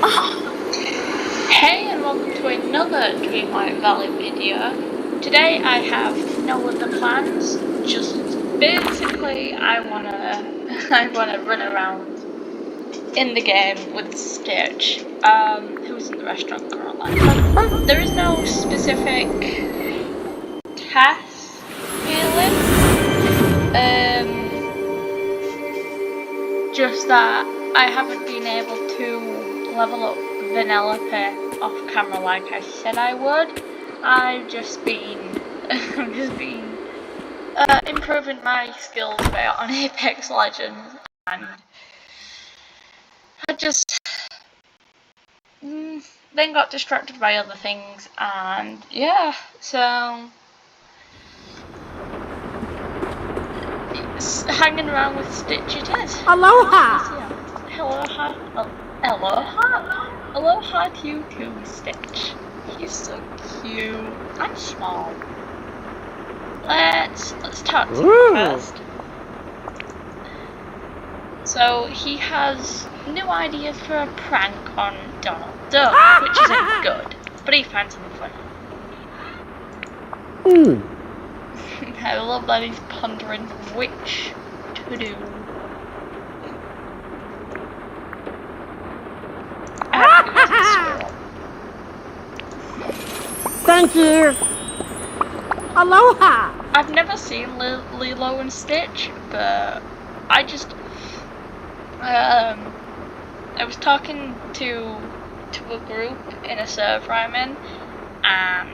Hey and welcome to another Dreamlight Valley video. Today I have no other plans, just basically I wanna run around in the game with Stitch, who's in the restaurant currently. There is no specific task really, just that I haven't been able to level up Vanellope off camera like I said I would. I've just been improving my skills a bit on Apex Legends, and I just then got distracted by other things, and yeah, so it's hanging around with Stitch it is. Aloha! Aloha. Aloha. Aloha to you too, Stitch. He's so cute. I'm small. Let's talk to him first. So he has new ideas for a prank on Donald Duck, which isn't good, but he finds something funny. I love that he's pondering which to do. Thank you! Aloha! I've never seen Lilo and Stitch, but I just I was talking to a group in a server I'm in, and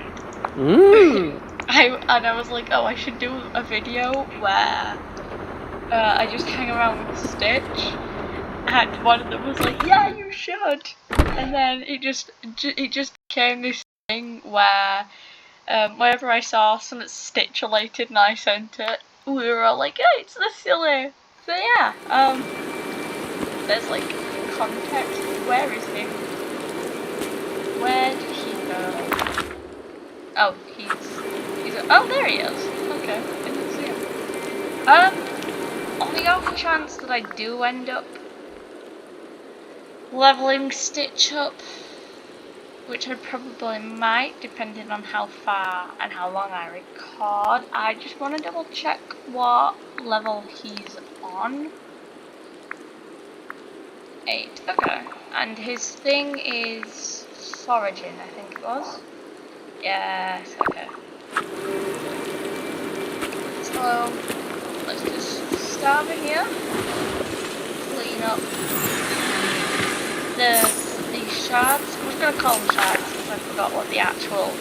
I was like, oh, I should do a video where I just hang around with Stitch, and one of them was like, yeah, you should, and then it just became this thing where whenever I saw something Stitch related and I sent it, we were all like, yeah, it's this silly. So yeah, there's like context. Where is he? Where did he go? Oh, oh, there he is. Okay, I didn't see him. On the off chance that I do end up leveling Stitch up, which I probably might, depending on how far and how long I record, I just want to double check what level he's on. 8, okay. And his thing is foraging, I think it was. Yes, okay. So, let's just start over here. Clean up these shards. I'm just going to call them shards because I forgot what the actual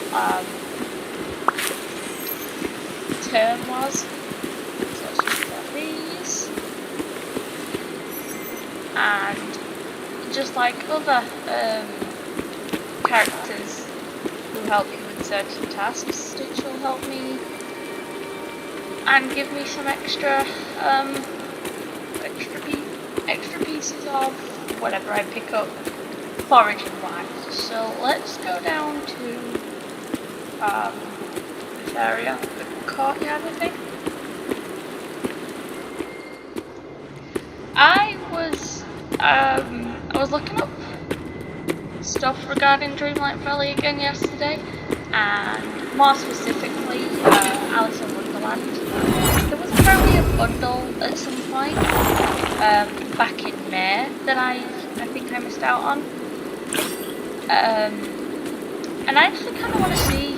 term was. So let's just get these. And just like other characters who help you with certain tasks, Stitch will help me and give me some extra pieces of whatever I pick up foraging wise. So let's go down to this area, the courtyard, I think. I was looking up stuff regarding Dreamlight Valley again yesterday, and more specifically Alice in Wonderland. There was apparently a bundle at some point back in May that I think I missed out on, and I actually kind of want to see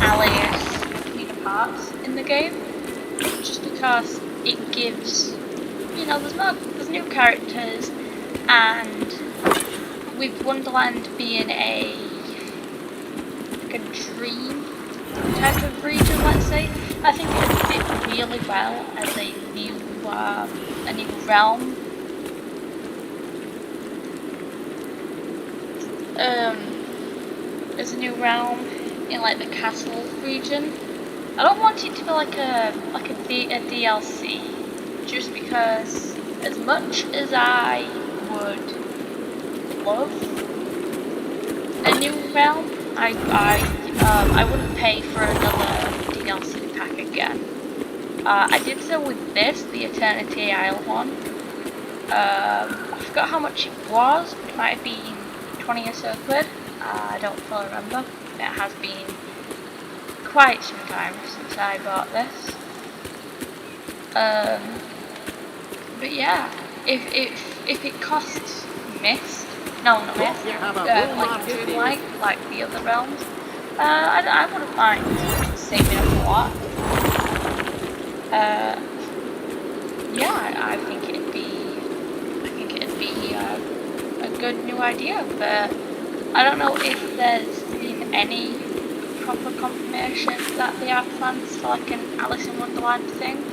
Alice Peter Parts in the game, just because it gives, you know, there's new characters, and with Wonderland being a dream type of region, let's say, I think it would fit really well as a new realm. As a new realm in like the castle region. I don't want it to be like a DLC, just because as much as I would love a new realm, I wouldn't pay for another DLC pack again. I did so with this, the Eternity Isle one. forgot how much it was. It might have been 20 or so quid. I don't fully remember. It has been quite some time since I bought this. But yeah, if it costs Mist, no, not Mist, like Dreamlight, like the other realms, I wouldn't mind saving up a lot. Yeah, I think it'd be a good new idea, but I don't know if there's been any proper confirmation that they have plans for like an Alice in Wonderland thing.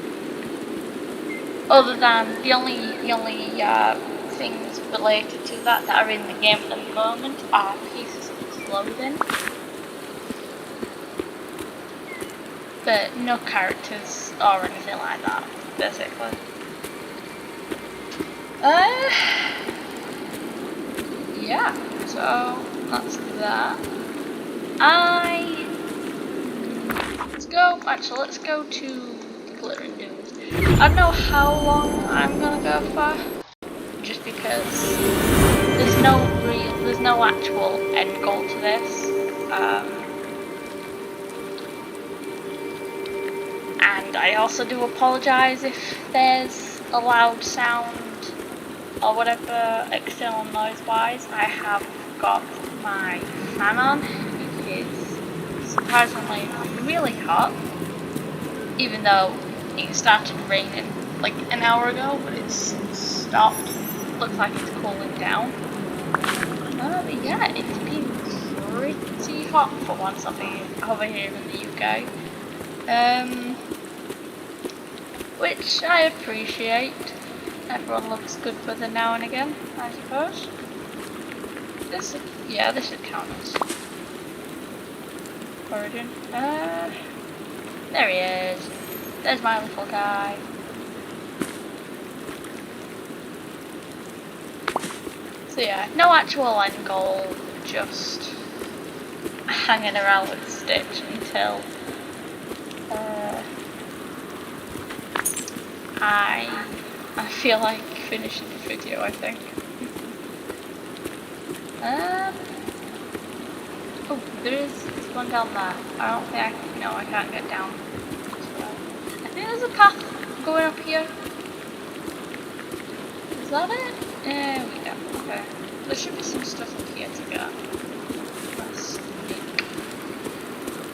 Other than the only things related to that are in the game at the moment are pieces of clothing, but no characters or anything like that, basically. Yeah, so that's that. Let's go to the Glittering Dunes. I don't know how long I'm gonna go for, just because there's no actual end goal to this. And I also do apologise if there's a loud sound or whatever external noise wise. I have got my fan on. It is surprisingly really hot, even though it started raining like an hour ago, but it's stopped. Looks like it's cooling down. But yeah, it's been pretty hot for once over here in the UK. Which I appreciate. Everyone loves good weather now and again, I suppose. This should count as origin. There he is. There's my little guy. So yeah, no actual end goal, just hanging around with Stitch until I feel like finishing the video, I think. Oh, there's one down there. I don't think I can't get down. So, I think there's a path going up here. Is that it? There we go. Okay. There should be some stuff up here to get. Let's think.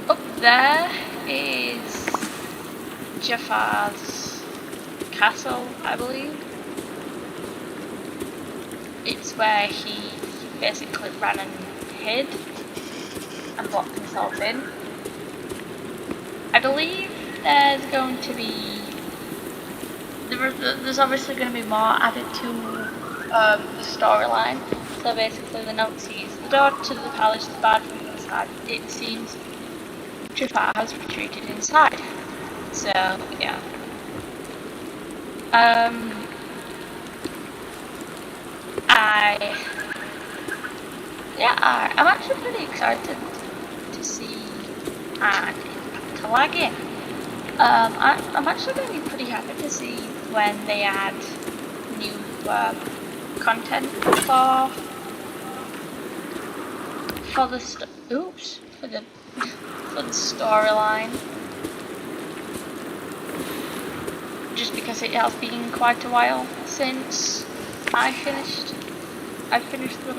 Up there is Jafar's castle, I believe. It's where he basically ran and hid and locked himself in. I believe there's going to be there's obviously going to be more added to the storyline. So basically the note sees the door to the palace is barred from the inside. It seems Jafar has retreated inside. So yeah. I'm actually pretty excited to see and to lag in. I'm actually going to be pretty happy to see when they add new content for the storyline. Just because it has been quite a while since I finished the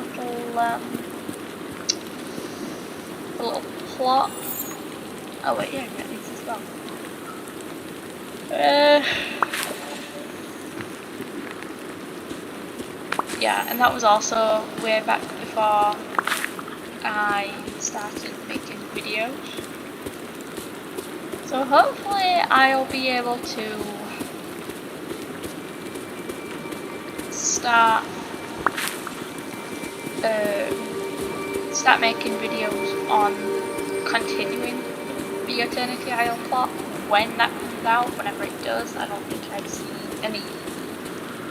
little plot. Oh wait, yeah, I get these as well. Yeah, and that was also way back before I started making videos. So hopefully I'll be able to start making videos on continuing the Eternity Isle plot when that comes out, whenever it does. I don't think I've seen any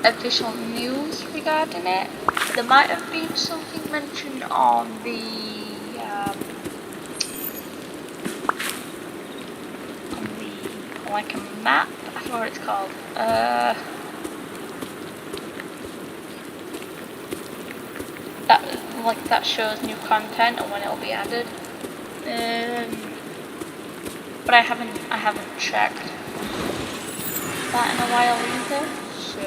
official news regarding it. There might have been something mentioned on the like a map. I forgot what it's called. like that shows new content and when it'll be added. But I haven't checked that in a while either. So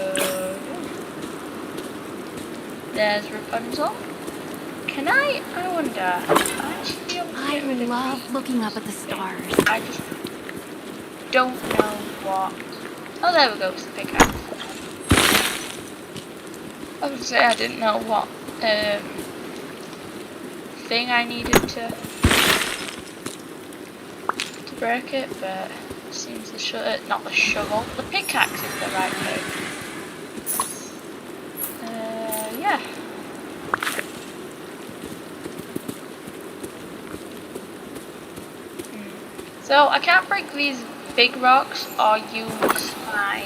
there's Rapunzel. Can I wonder, actually be able to get rid of love these? looking up at the stars. I just don't know what. Oh, there we go, it's the pickaxe. I was gonna say I didn't know what thing I needed to break it, but it seems not the shovel, the pickaxe is the right thing. Yeah. So I can't break these big rocks or use my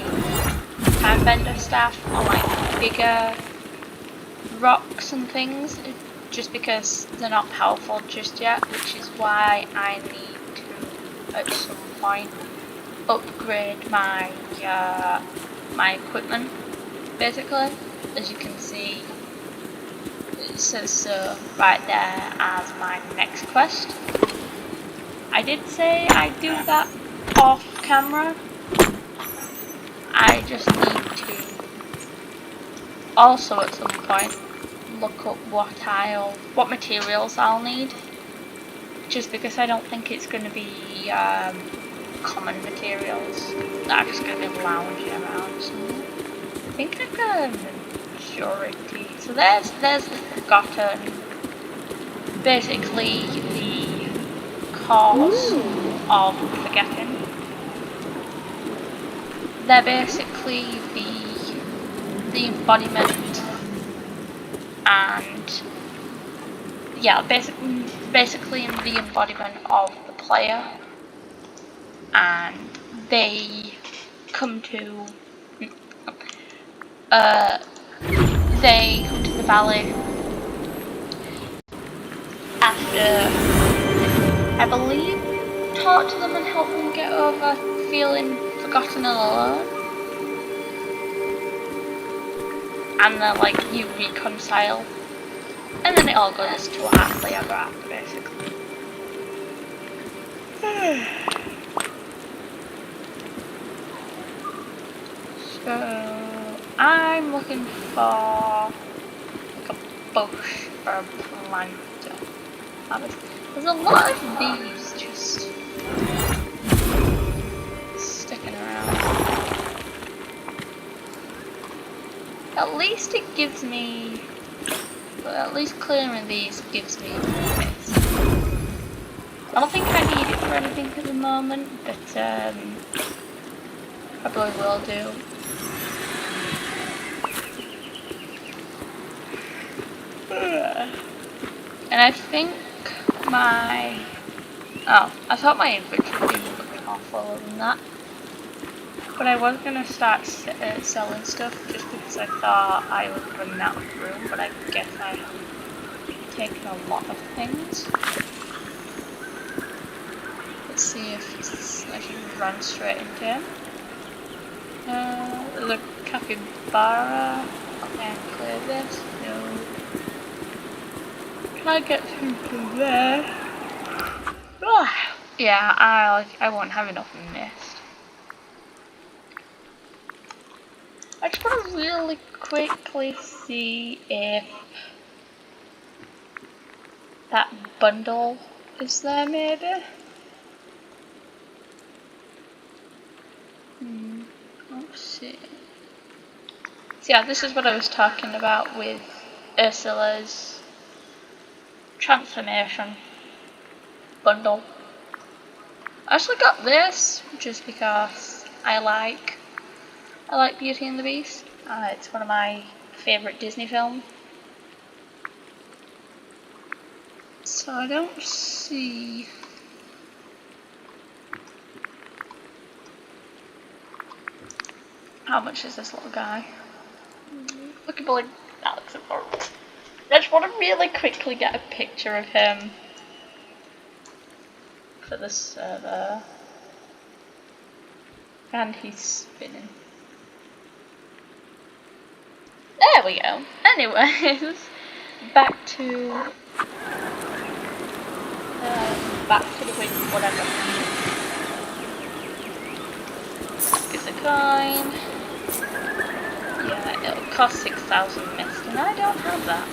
time bender staff on like bigger rocks and things, just because they're not powerful just yet, which is why I need to at some point upgrade my my equipment. Basically, as you can see, it says so right there as my next quest. I did say I'd do that off camera. I just need to also at some point look up what materials I'll need. Just because I don't think it's going to be common materials that are just going to be lounging around. So I think I've got a majority. So there's the Forgotten. Basically the cause of forgetting. They're basically the embodiment, and yeah, basically the embodiment of the player, and they come to the valley after, I believe, talk to them and help them get over feeling forgotten and alone. And then like you reconcile. And then it all goes to a happily ever after, basically. So I'm looking for like a bush or a plant. There's a lot of these just sticking around. At least it gives me, at least clearing these gives me space. I don't think I need it for anything at the moment, but probably will do. And I think I thought my inventory would be looking awful than that. But I was going to start selling stuff just because I thought I was running out of room, but I guess I have taken a lot of things. Let's see if I should run straight into him. There's a capybara. Okay, I can clear this. No. Can I get through to there? Yeah, I won't have enough mist. I just want to really quickly see if that bundle is there, maybe. Let's see. So yeah, this is what I was talking about with Ursula's transformation bundle. I actually got this just because I like Beauty and the Beast. It's one of my favourite Disney films. So I don't see. How much is this little guy? Look at Billy. That looks adorable. I just want to really quickly get a picture of him for the server. And he's spinning. There we go. Anyways, back to the win, whatever. Is a coin. Yeah, it'll cost 6,000 mist, and I don't have that.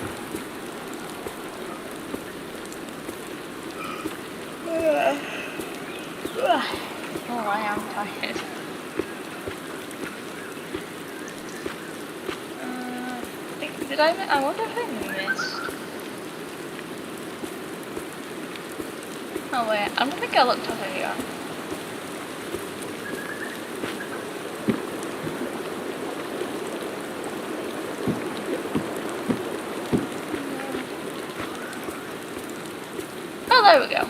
Oh, I am tired. I wonder if I missed. Oh wait, I don't think I looked over here. Oh, there we go.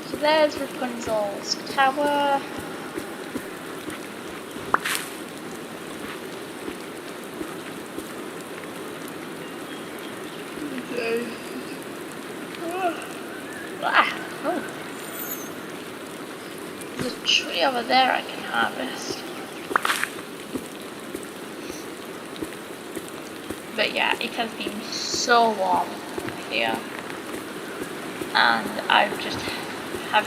So there's Rapunzel's tower. Oh. There's a tree over there I can harvest. But yeah, it has been so warm here. And I've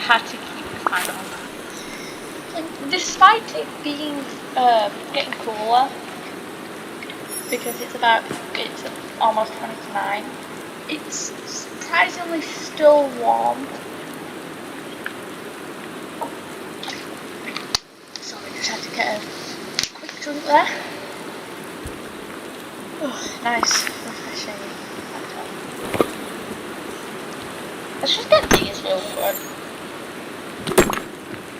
had to keep the fan on. And despite it being getting cooler, because it's almost 20 to 9, it's surprisingly still warm. So I just had to get a quick drink there. Oh, nice, refreshing. Let's just get these real quick.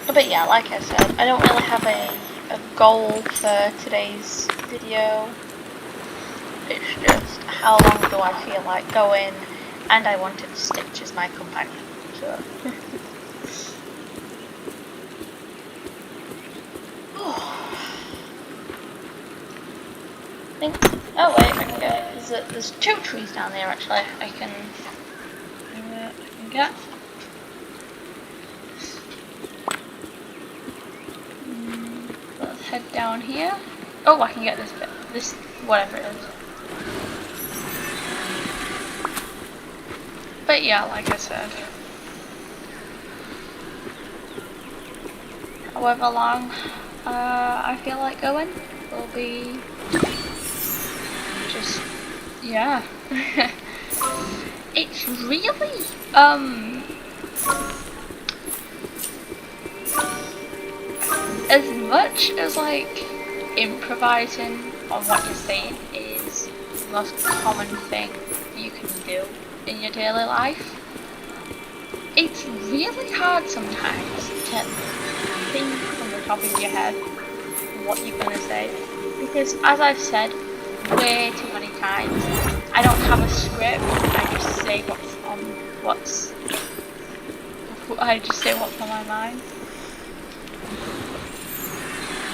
But yeah, like I said, I don't really have a goal for today's video. It's just how long do I feel like going, and I wanted Stitch as my companion. So. Oh wait, I can get. There's 2 trees down there actually. I can get. Let's head down here. Oh, I can get this bit. This whatever it is. But yeah, like I said, however long I feel like going will be just, yeah. It's really, as much as like improvising on what you're saying is the most common thing you can do in your daily life, it's really hard sometimes to think from the top of your head what you're going to say, because as I've said way too many times, I don't have a script. I just say what's on my mind,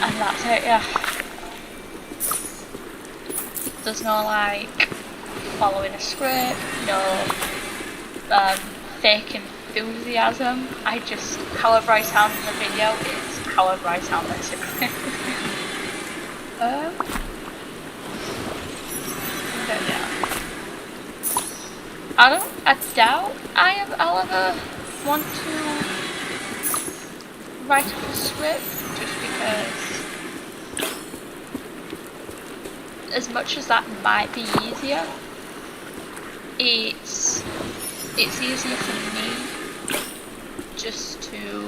and that's it. Yeah, there's no like following a script, no fake enthusiasm. I just, however I sound in the video is however I sound in it. I doubt I'll ever want to write up a script, just because as much as that might be easier, it's easier for me just to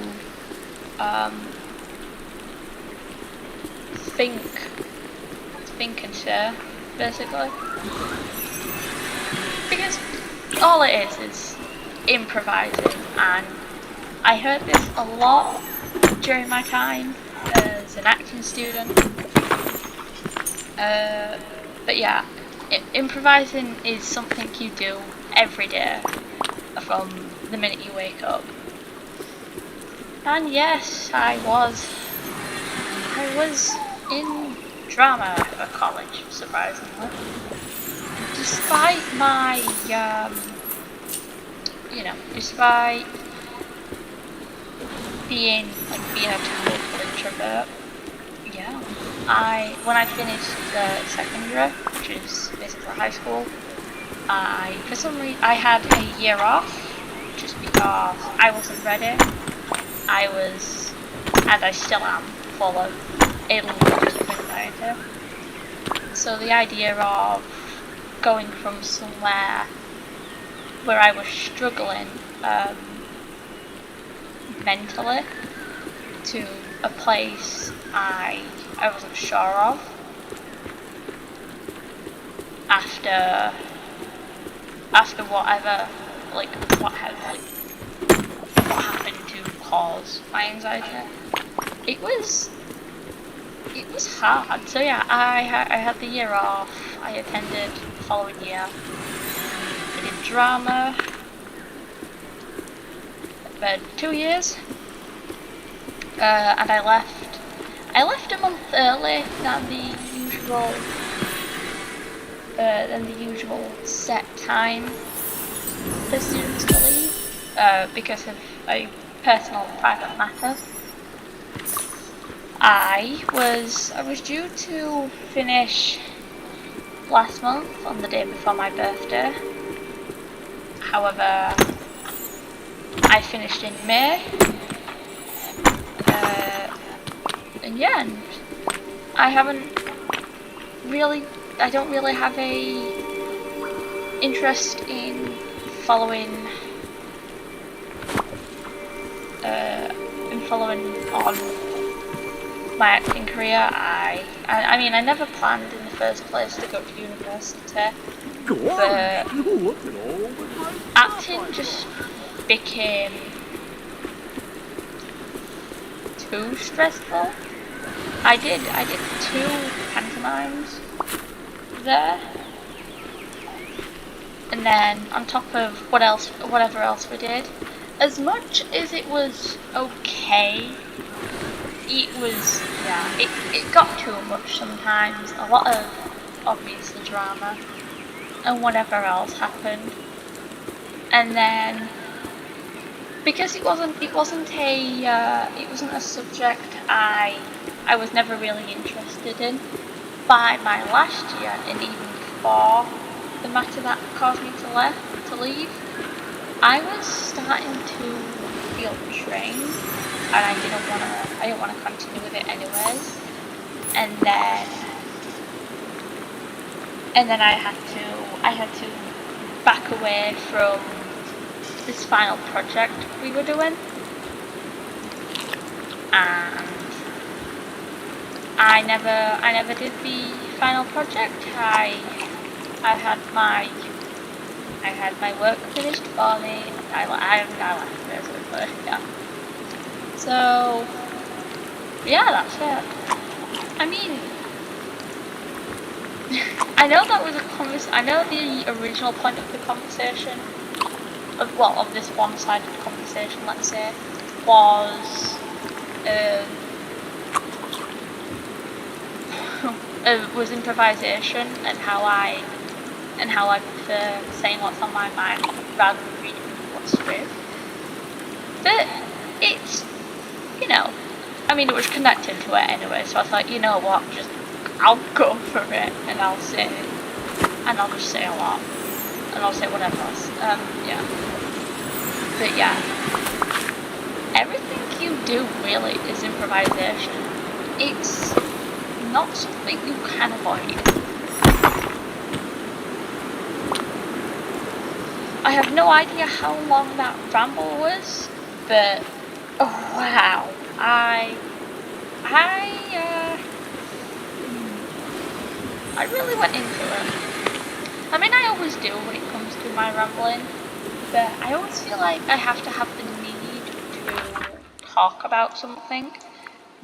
think and share, basically, because all it is improvising, and I heard this a lot during my time as an acting student. But yeah, improvising is something you do every day from the minute you wake up. And yes, I was in drama at college, surprisingly. Despite my, despite being a total introvert, yeah. when I finished secondary, which is basically high school, for some reason I had a year off just because I wasn't ready. I was, and I still am, full of a lot of anxiety. So the idea of going from somewhere where I was struggling mentally to a place I wasn't sure of after whatever what happened to cause my anxiety. It was hard. So yeah, I had the year off. I attended the following year. I did drama for 2 years, and I left a month early than the usual set time for students to leave, because of a personal private matter. I was due to finish last month on the day before my birthday. However, I finished in May, and yeah, and I don't really have a interest in following on my acting career. I mean, I never planned in the first place to go to university, but acting just became too stressful. I did 2 pantomimes there, and then on top of whatever else we did, as much as it was okay, it got too much sometimes. A lot of obviously drama and whatever else happened, and then because it wasn't a subject I was never really interested in. By my last year, and even before the matter that caused me to leave, I was starting to feel drained, and I didn't want to continue with it anyways. And then I had to back away from this final project we were doing, and I never did the final project. I had my work finished for me. I left basically. Yeah. So yeah, that's it. I mean, I know that was I know the original point of the conversation, of this one-sided conversation, let's say, was improvisation, and how I prefer saying what's on my mind rather than reading what's script. But it's, I mean, it was connected to it anyway, so I thought, you know what, I'll go for it, and I'll just say a lot, and I'll say whatever else. Yeah. But yeah, everything you do really is improvisation. It's not something you can avoid. I have no idea how long that ramble was, but oh wow, I really went into it. I mean, I always do when it comes to my rambling, but I always feel like I have to have the need to talk about something,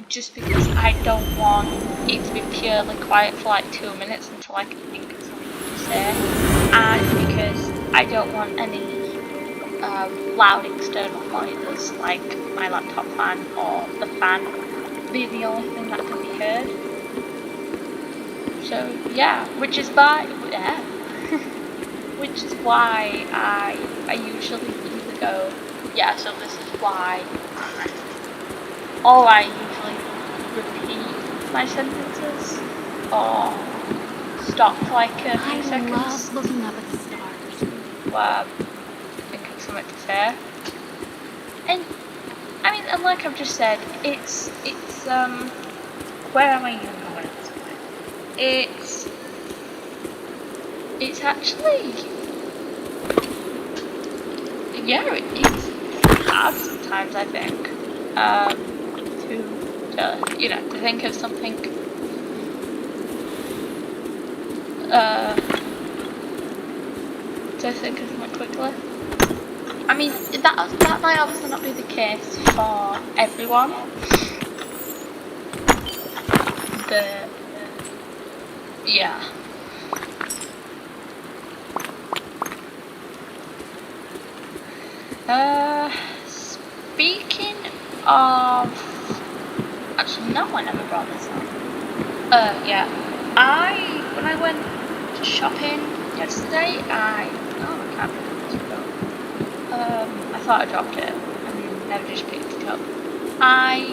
just because I don't want it to be purely quiet for like 2 minutes until I can think of something to say, and because I don't want any loud external noises like my laptop fan or the fan be the only thing that can be heard. So yeah, which is why I usually either go, yeah, so this is why, or I usually repeat my sentences pauses or stop for like a few I seconds love looking up at the stars. while thinking of something to say. And I mean, and like I've just said, it's where am I even going at this point? It's actually, yeah, it's hard sometimes, I think, to think of something, quickly. I mean, that might obviously not be the case for everyone, but yeah. Speaking of, actually no, I never brought this up. Yeah, when I went shopping yesterday, I can't remember this ago. I thought I dropped it and never just picked it up. I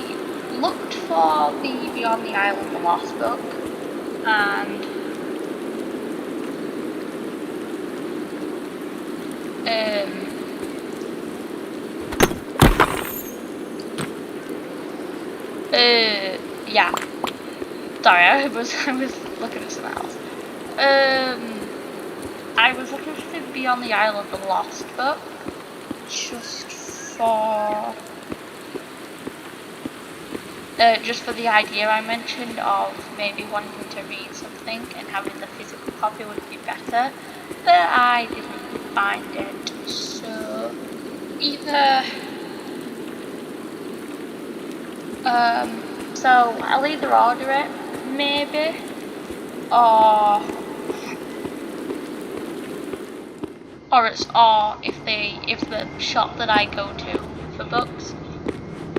looked for the Beyond the Isle of the Lost book, and yeah. Sorry, I was looking at something else. I was looking for the Beyond the Isle of the Lost book, just for the idea I mentioned of maybe wanting to read something and having the physical copy would be better, but I didn't find it. So I'll either order it, maybe, or if the shop that I go to for books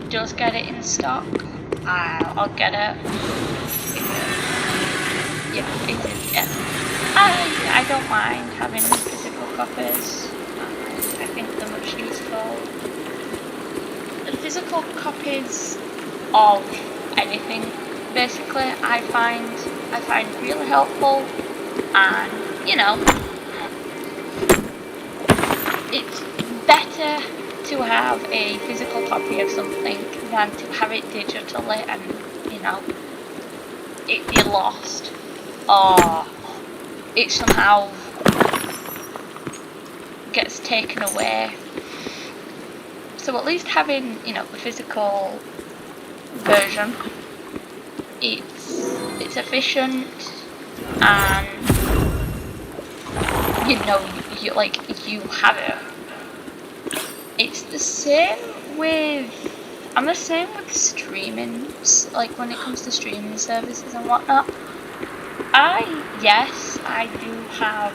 does get it in stock, I'll get it. I don't mind having physical copies. I think they're much useful. The physical copies of anything, basically, I find really helpful, and it's better to have a physical copy of something than to have it digitally and it be lost or it somehow gets taken away. So at least having the physical version, it's efficient, and you have it. It's the same with streaming, like when it comes to streaming services and whatnot. I do have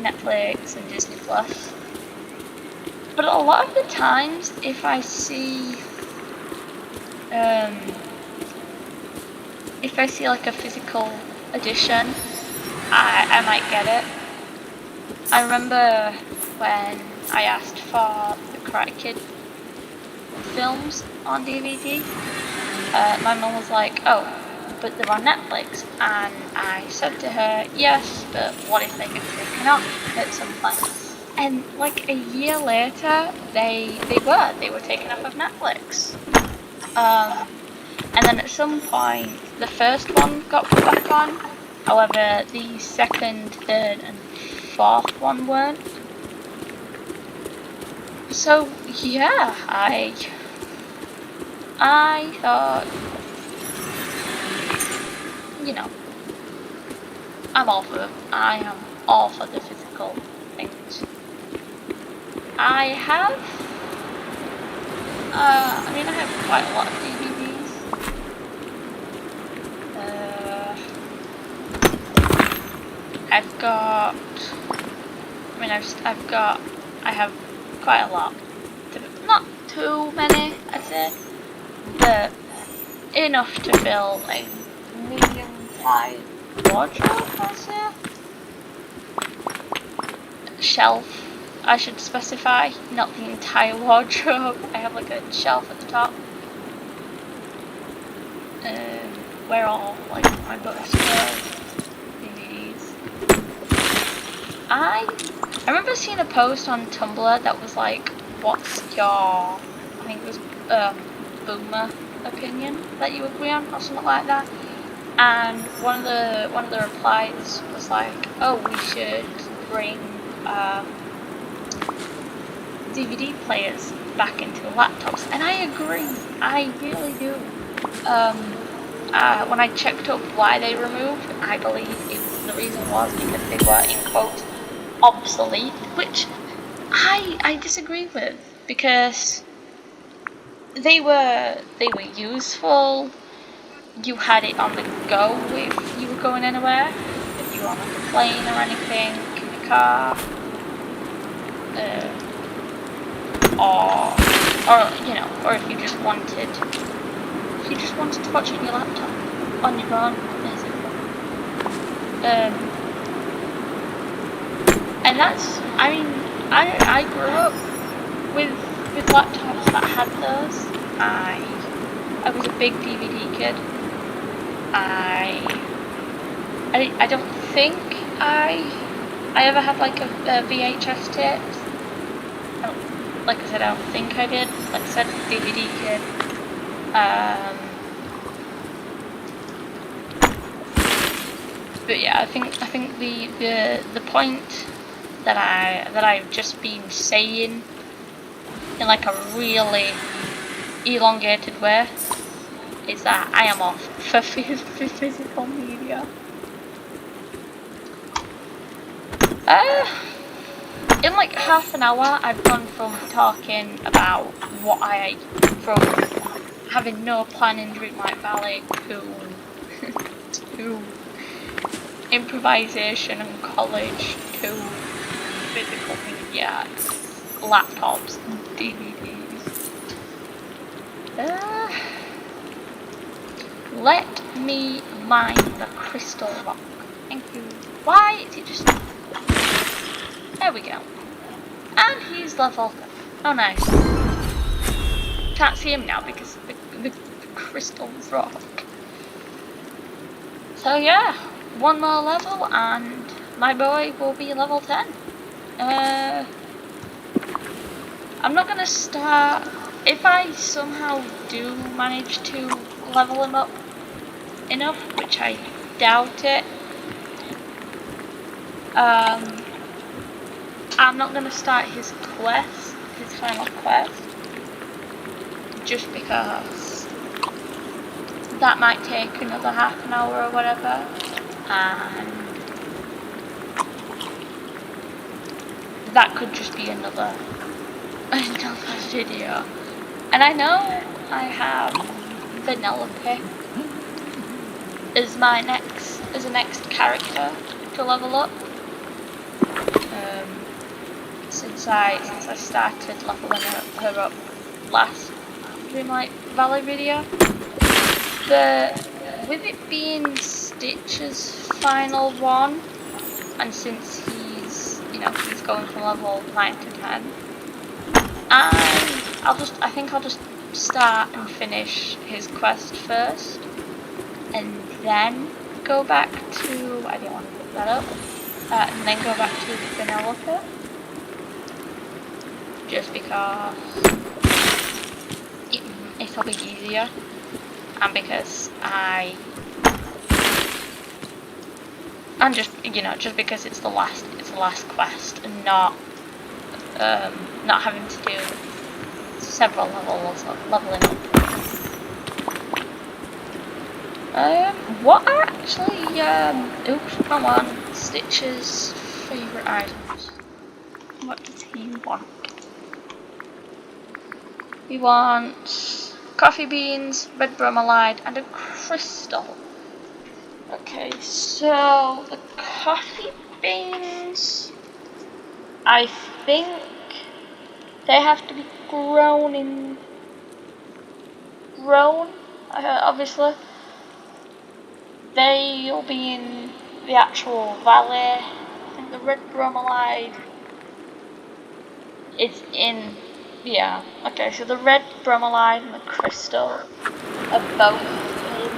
Netflix and Disney Plus, but a lot of the times if I see like a physical edition, I might get it. I remember when I asked for the Karate Kid films on DVD, my mum was like, "Oh, but they're on Netflix," and I said to her, "Yes, but what if they get taken off at some point?" And like a year later, they were taken off of Netflix. And then at some point, the first one got put back on. However, the second, third, and fourth one weren't. So yeah, I thought, I'm all for it. I am all for the physical things. I have quite a lot of DVDs. I have quite a lot. Not too many, I'd say, but enough to fill a medium-sized wardrobe, I'd say. Shelf, I should specify, not the entire wardrobe. I have like a shelf at the top. where all like my books DVDs. I remember seeing a post on Tumblr that was like, what's your, I think it was boomer opinion that you agree on or something like that. And one of the replies was like, oh, we should bring DVD players back into laptops, and I agree. I really do. When I checked up why they removed, I believe the reason was because they were in quotes obsolete, which I disagree with, because they were useful. You had it on the go if you were going anywhere, if you were on like a plane or anything, in the car, or you know, or if you just wanted to watch it on your laptop, on your phone, basically. And that's, I mean, I grew up with laptops that had those. I was a big DVD kid. I don't think I ever had like a VHS tapes. Like I said, I don't think I did. Like I said, DVD kid. But yeah, I think the point that I've just been saying in like a really elongated way is that I am off for physical media. In like half an hour, I've gone from talking about from having no plan in Dreamlight Valley to improvisation and college to physical media, laptops, DVDs. Let me mine the crystal rock. Thank you. Why is it just... There we go. And he's leveled up. Oh nice. Can't see him now because the crystal rock. So yeah, one more level and my boy will be level 10. I'm not gonna start... If I somehow do manage to level him up enough, which I doubt it, I'm not gonna start his quest, his final quest, just because that might take another half an hour or whatever, and that could just be another video. And I know I have Vanellope as my next character to level up. Since I started leveling her up last Dreamlight Valley video. With it being Stitch's final one, and since he's going from level 9 to 10, I think I'll just start and finish his quest first, and then go back to, I didn't want to put that up, and then go back to Vanellope, just because it'll be easier, and because just because it's the last quest, and not having to do several levels of leveling up. What are actually come on, Stitch's favourite items? What does he want? He wants coffee beans, red bromellide, and a crystal. Okay, so the coffee beans, I think they have to be grown, obviously. They'll be in the actual valley. I think the red bromellide is in, yeah, okay, so the red bromellide and the crystal are both in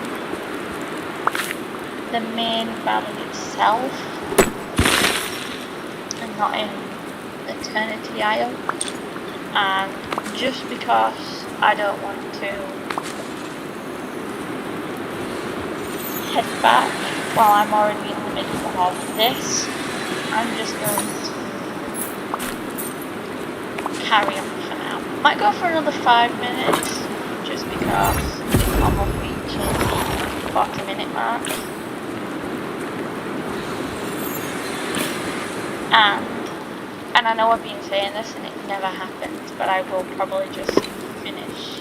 the main valley itself and not in Eternity Isle, and just because I don't want to head back while I'm already in the middle of this, I'm just going to carry on for now. Might go for another 5 minutes, just because it's almost reaching the 40-minute mark. And I know I've been saying this and it never happens, but I will probably just finish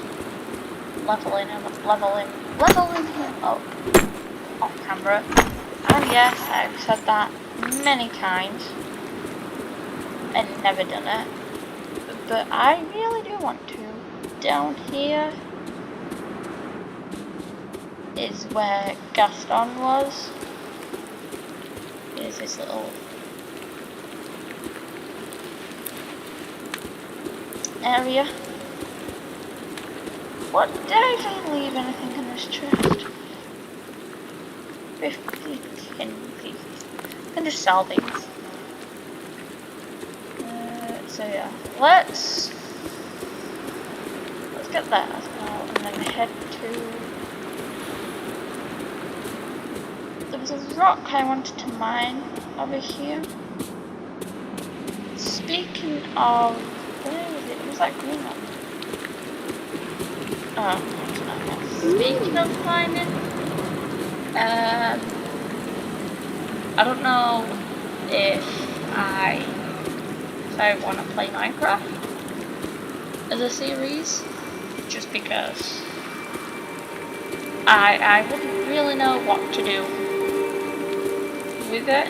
leveling him up off camera. And yes, I've said that many times and never done it, but I really do want to. Down here is where Gaston was. Here's this little area. What, did I even leave anything in this chest? 50 tin pieces. I can just sell these. So yeah, let's get that as well, and then head to. There was a rock I wanted to mine over here. Speaking of, where was it? It was that green one. Oh, it's not that. Speaking of mining, I don't know if I want to play Minecraft as a series, just because I wouldn't really know what to do with it.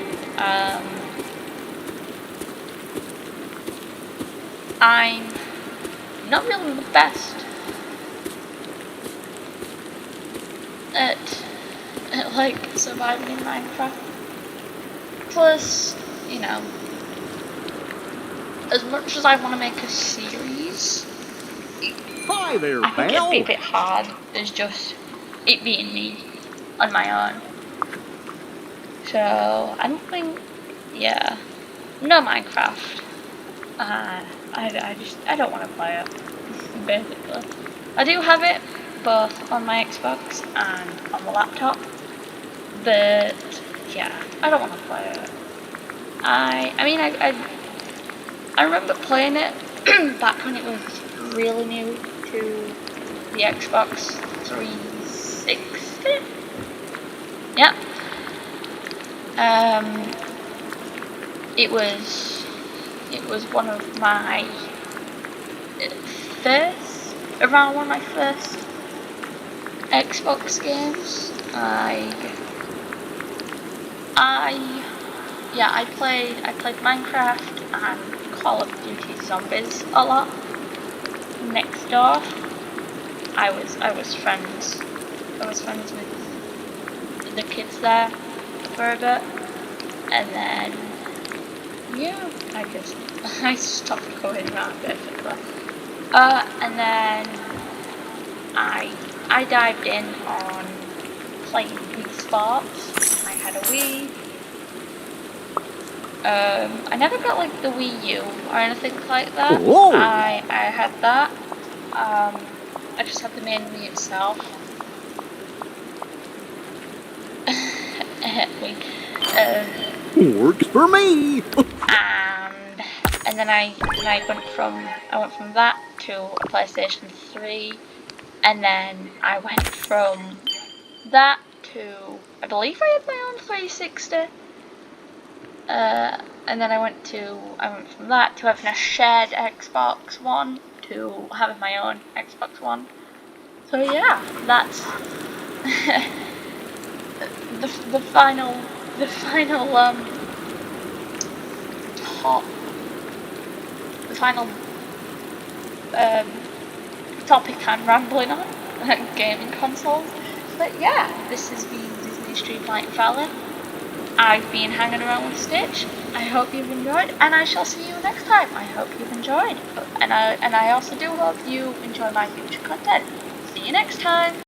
I'm not really the best at like surviving in Minecraft. Plus, you know, as much as I want to make a series, Hi there, I think pal. it'd be a bit hard as just it being me on my own. So I don't think, yeah, no Minecraft. I don't want to play it. Basically, I do have it both on my Xbox and on the laptop, but yeah, I don't want to play it. I remember playing it back when it was really new to the Xbox 360. Yeah. It was one of my one of my first Xbox games. I played Minecraft and Call of Duty Zombies a lot. Next door, I was friends with the kids there for a bit, and then yeah, I stopped going around basically. And then I dived in on playing Wii Sports. I had a Wii. I never got like the Wii U or anything like that. Whoa. I had that. I just had the main Wii itself. Works for me. And then I went from that to a PlayStation 3, and then I went from that to, I believe I had my own 360. And then I went from that to having a shared Xbox One to having my own Xbox One. So yeah, that's the final topic I'm rambling on, gaming consoles. But yeah, this has been Disney Dreamlight Valley. I've been hanging around with Stitch. I hope you've enjoyed, and I shall see you next time. I hope you've enjoyed, and I also do hope you enjoy my future content. See you next time.